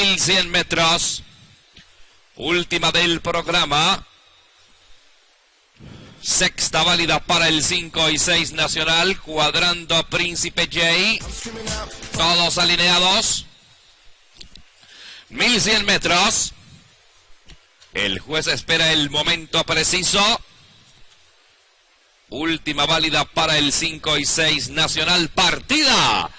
1100 metros. Última del programa. Sexta válida para el 5 y 6 nacional. Cuadrando Príncipe J. Todos alineados. 1100 metros. El juez espera el momento preciso. Última válida para el 5 y 6 nacional. Partida.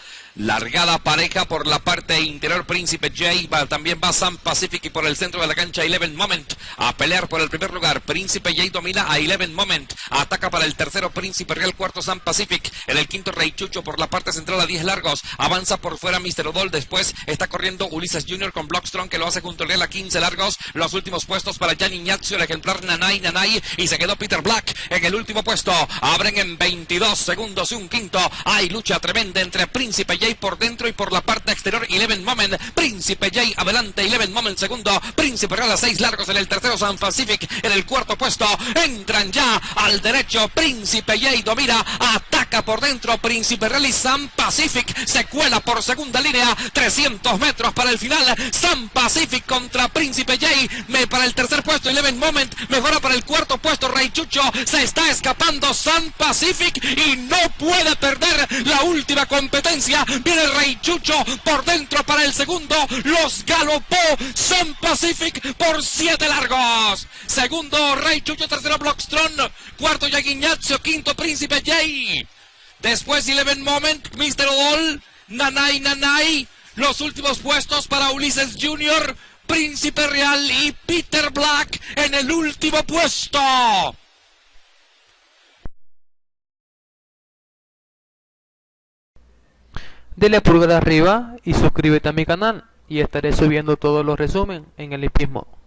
Largada pareja por la parte interior Príncipe J, también va Sun Pacific y por el centro de la cancha Eleven Moment a pelear por el primer lugar. Príncipe J domina a Eleven Moment, ataca para el tercero Príncipe Real, cuarto Sun Pacific, en el quinto Rey Chucho por la parte central a 10 largos, avanza por fuera Mr. Odol, después está corriendo Ulises Jr. con Blockstrong que lo hace junto al Real a 15 largos, los últimos puestos para Gianni Ignazio, el ejemplar Nanay y se quedó Peter Black en el último puesto. Abren en 22 segundos y un quinto, hay lucha tremenda entre Príncipe J por dentro y por la parte exterior Eleven Moment. Príncipe J adelante, Eleven Moment segundo, Príncipe Real a 6 largos en el tercero, Sun Pacific en el cuarto puesto. Entran ya al derecho, Príncipe J domina, ataca por dentro Príncipe Real y Sun Pacific se cuela por segunda línea, 300 metros para el final. Sun Pacific contra Príncipe J, para el tercer puesto Eleven Moment, mejora para el cuarto puesto Rey Chucho, se está escapando Sun Pacific y no puede perder la última competencia. Viene Rey Chucho por dentro para el segundo, los galopó Sun Pacific por 7 largos. Segundo Rey Chucho, tercero Blockstrong, cuarto Gianni Ignazio, quinto Príncipe J. Después Eleven Moment, Mr. Odol, Nanay, los últimos puestos para Ulises Jr., Príncipe Real y Peter Black en el último puesto. Dele pulgar arriba y suscríbete a mi canal y estaré subiendo todos los resúmenes en el hipismo.